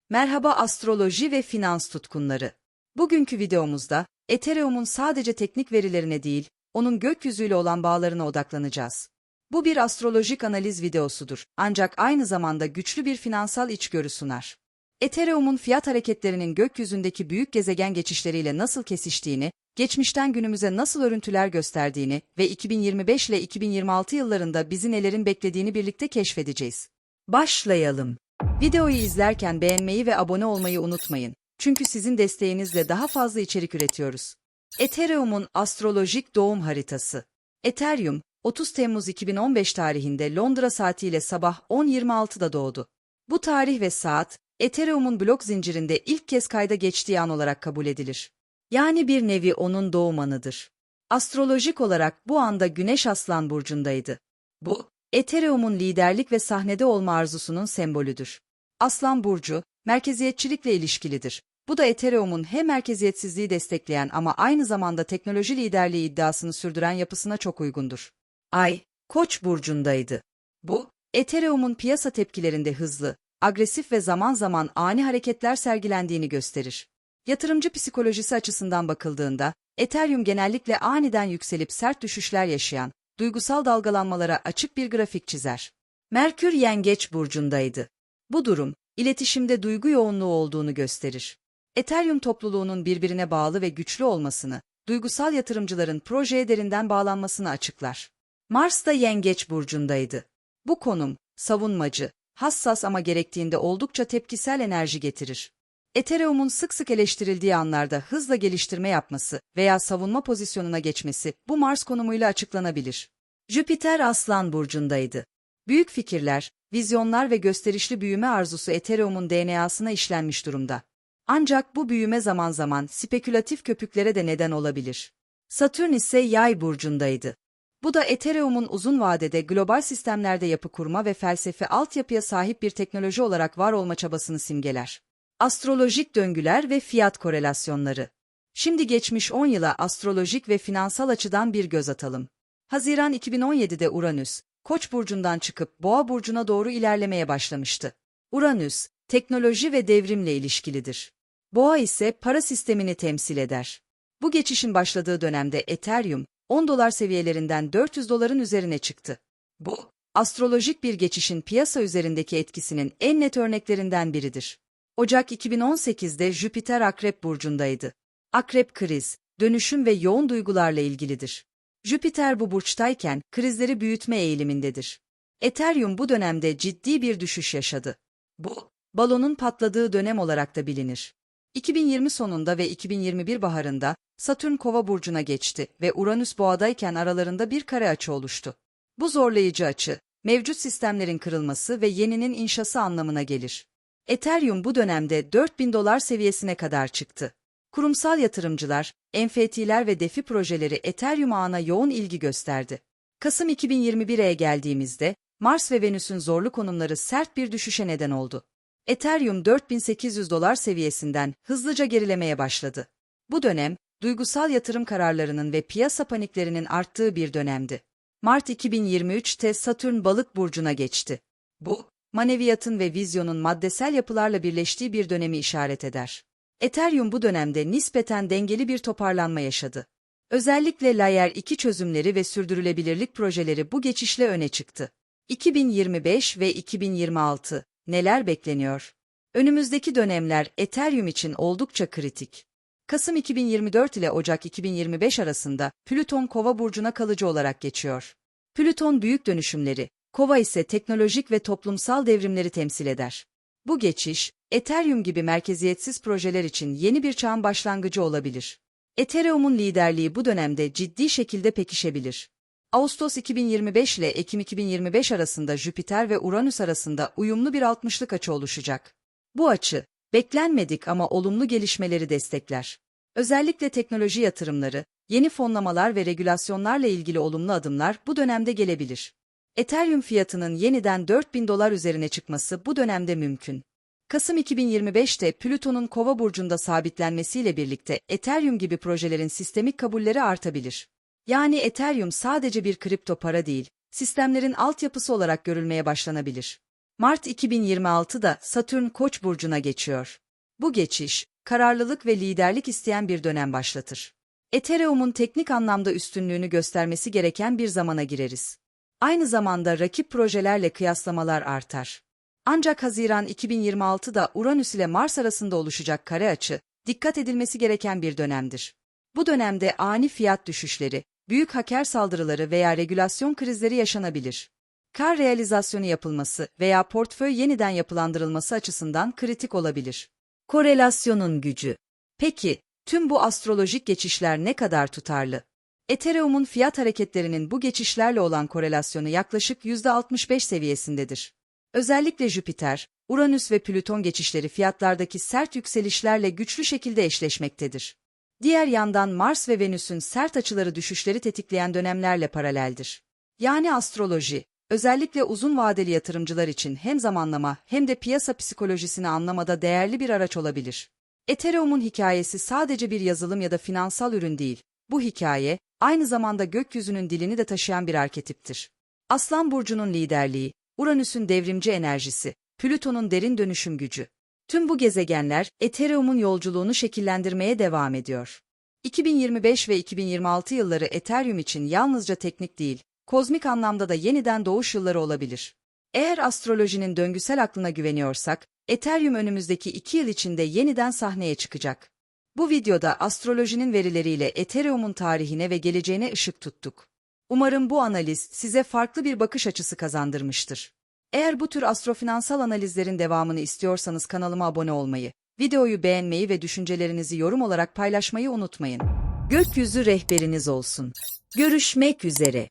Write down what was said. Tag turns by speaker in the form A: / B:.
A: Merhaba astroloji ve finans tutkunları. Bugünkü videomuzda Ethereum'un sadece teknik verilerine değil, onun gökyüzüyle olan bağlarına odaklanacağız. Bu bir astrolojik analiz videosudur, ancak aynı zamanda güçlü bir finansal içgörü sunar. Ethereum'un fiyat hareketlerinin gökyüzündeki büyük gezegen geçişleriyle nasıl kesiştiğini, geçmişten günümüze nasıl örüntüler gösterdiğini ve 2025 ile 2026 yıllarında bizi nelerin beklediğini birlikte keşfedeceğiz. Başlayalım. Videoyu izlerken beğenmeyi ve abone olmayı unutmayın. Çünkü sizin desteğinizle daha fazla içerik üretiyoruz. Ethereum'un astrolojik doğum haritası. Ethereum, 30 Temmuz 2015 tarihinde Londra saatiyle sabah 10:26'da doğdu. Bu tarih ve saat, Ethereum'un blok zincirinde ilk kez kayda geçtiği an olarak kabul edilir. Yani bir nevi onun doğum anıdır. Astrolojik olarak bu anda Güneş Aslan burcundaydı. Bu, Ethereum'un liderlik ve sahnede olma arzusunun sembolüdür. Aslan burcu, merkeziyetçilikle ilişkilidir. Bu da Ethereum'un hem merkeziyetsizliği destekleyen ama aynı zamanda teknoloji liderliği iddiasını sürdüren yapısına çok uygundur. Ay, Koç burcundaydı. Bu, Ethereum'un piyasa tepkilerinde hızlı, agresif ve zaman zaman ani hareketler sergilendiğini gösterir. Yatırımcı psikolojisi açısından bakıldığında, Ethereum genellikle aniden yükselip sert düşüşler yaşayan, duygusal dalgalanmalara açık bir grafik çizer. Merkür Yengeç burcundaydı. Bu durum, iletişimde duygu yoğunluğu olduğunu gösterir. Ethereum topluluğunun birbirine bağlı ve güçlü olmasını, duygusal yatırımcıların projeye derinden bağlanmasını açıklar. Mars da Yengeç burcundaydı. Bu konum, savunmacı, hassas ama gerektiğinde oldukça tepkisel enerji getirir. Ethereum'un sık sık eleştirildiği anlarda hızla geliştirme yapması veya savunma pozisyonuna geçmesi bu Mars konumuyla açıklanabilir. Jüpiter Aslan burcundaydı. Büyük fikirler, vizyonlar ve gösterişli büyüme arzusu Ethereum'un DNA'sına işlenmiş durumda. Ancak bu büyüme zaman zaman spekülatif köpüklere de neden olabilir. Satürn ise Yay burcundaydı. Bu da Ethereum'un uzun vadede global sistemlerde yapı kurma ve felsefe altyapıya sahip bir teknoloji olarak var olma çabasını simgeler. Astrolojik döngüler ve fiyat korelasyonları. Şimdi geçmiş 10 yıla astrolojik ve finansal açıdan bir göz atalım. Haziran 2017'de Uranüs, Koç burcundan çıkıp Boğa burcuna doğru ilerlemeye başlamıştı. Uranüs, teknoloji ve devrimle ilişkilidir. Boğa ise para sistemini temsil eder. Bu geçişin başladığı dönemde Ethereum, $10 seviyelerinden $400'ın üzerine çıktı. Bu, astrolojik bir geçişin piyasa üzerindeki etkisinin en net örneklerinden biridir. Ocak 2018'de Jüpiter Akrep burcundaydı. Akrep kriz, dönüşüm ve yoğun duygularla ilgilidir. Jüpiter bu burçtayken krizleri büyütme eğilimindedir. Ethereum bu dönemde ciddi bir düşüş yaşadı. Bu, balonun patladığı dönem olarak da bilinir. 2020 sonunda ve 2021 baharında Satürn Kova burcuna geçti ve Uranüs Boğa'dayken aralarında bir kare açı oluştu. Bu zorlayıcı açı, mevcut sistemlerin kırılması ve yeninin inşası anlamına gelir. Ethereum bu dönemde $4.000 seviyesine kadar çıktı. Kurumsal yatırımcılar, NFT'ler ve DeFi projeleri Ethereum ağına yoğun ilgi gösterdi. Kasım 2021'e geldiğimizde, Mars ve Venüs'ün zorlu konumları sert bir düşüşe neden oldu. Ethereum $4.800 seviyesinden hızlıca gerilemeye başladı. Bu dönem, duygusal yatırım kararlarının ve piyasa paniklerinin arttığı bir dönemdi. Mart 2023'te Satürn Balık burcuna geçti. Bu, maneviyatın ve vizyonun maddesel yapılarla birleştiği bir dönemi işaret eder. Ethereum bu dönemde nispeten dengeli bir toparlanma yaşadı. Özellikle Layer 2 çözümleri ve sürdürülebilirlik projeleri bu geçişle öne çıktı. 2025 ve 2026, neler bekleniyor? Önümüzdeki dönemler Ethereum için oldukça kritik. Kasım 2024 ile Ocak 2025 arasında Plüton Kova burcuna kalıcı olarak geçiyor. Plüton büyük dönüşümleri, Kova ise teknolojik ve toplumsal devrimleri temsil eder. Bu geçiş, Ethereum gibi merkeziyetsiz projeler için yeni bir çağın başlangıcı olabilir. Ethereum'un liderliği bu dönemde ciddi şekilde pekişebilir. Ağustos 2025 ile Ekim 2025 arasında Jüpiter ve Uranüs arasında uyumlu bir 60'lık açı oluşacak. Bu açı, beklenmedik ama olumlu gelişmeleri destekler. Özellikle teknoloji yatırımları, yeni fonlamalar ve regülasyonlarla ilgili olumlu adımlar bu dönemde gelebilir. Ethereum fiyatının yeniden $4.000 üzerine çıkması bu dönemde mümkün. Kasım 2025'te Plüton'un Kova burcunda sabitlenmesiyle birlikte Ethereum gibi projelerin sistemik kabulleri artabilir. Yani Ethereum sadece bir kripto para değil, sistemlerin altyapısı olarak görülmeye başlanabilir. Mart 2026'da Satürn Koç burcuna geçiyor. Bu geçiş, kararlılık ve liderlik isteyen bir dönem başlatır. Ethereum'un teknik anlamda üstünlüğünü göstermesi gereken bir zamana gireriz. Aynı zamanda rakip projelerle kıyaslamalar artar. Ancak Haziran 2026'da Uranüs ile Mars arasında oluşacak kare açı, dikkat edilmesi gereken bir dönemdir. Bu dönemde ani fiyat düşüşleri, büyük hacker saldırıları veya regülasyon krizleri yaşanabilir. Kar realizasyonu yapılması veya portföy yeniden yapılandırılması açısından kritik olabilir. Korelasyonun gücü. Peki, tüm bu astrolojik geçişler ne kadar tutarlı? Ethereum'un fiyat hareketlerinin bu geçişlerle olan korelasyonu yaklaşık %65 seviyesindedir. Özellikle Jüpiter, Uranüs ve Plüton geçişleri fiyatlardaki sert yükselişlerle güçlü şekilde eşleşmektedir. Diğer yandan Mars ve Venüs'ün sert açıları düşüşleri tetikleyen dönemlerle paraleldir. Yani astroloji, özellikle uzun vadeli yatırımcılar için hem zamanlama hem de piyasa psikolojisini anlamada değerli bir araç olabilir. Ethereum'un hikayesi sadece bir yazılım ya da finansal ürün değil. Bu hikaye, aynı zamanda gökyüzünün dilini de taşıyan bir arketiptir. Aslan burcunun liderliği, Uranüs'ün devrimci enerjisi, Plüton'un derin dönüşüm gücü. Tüm bu gezegenler, Ethereum'un yolculuğunu şekillendirmeye devam ediyor. 2025 ve 2026 yılları Ethereum için yalnızca teknik değil, kozmik anlamda da yeniden doğuş yılları olabilir. Eğer astrolojinin döngüsel aklına güveniyorsak, Ethereum önümüzdeki 2 yıl içinde yeniden sahneye çıkacak. Bu videoda astrolojinin verileriyle Ethereum'un tarihine ve geleceğine ışık tuttuk. Umarım bu analiz size farklı bir bakış açısı kazandırmıştır. Eğer bu tür astrofinansal analizlerin devamını istiyorsanız kanalıma abone olmayı, videoyu beğenmeyi ve düşüncelerinizi yorum olarak paylaşmayı unutmayın. Gökyüzü rehberiniz olsun. Görüşmek üzere.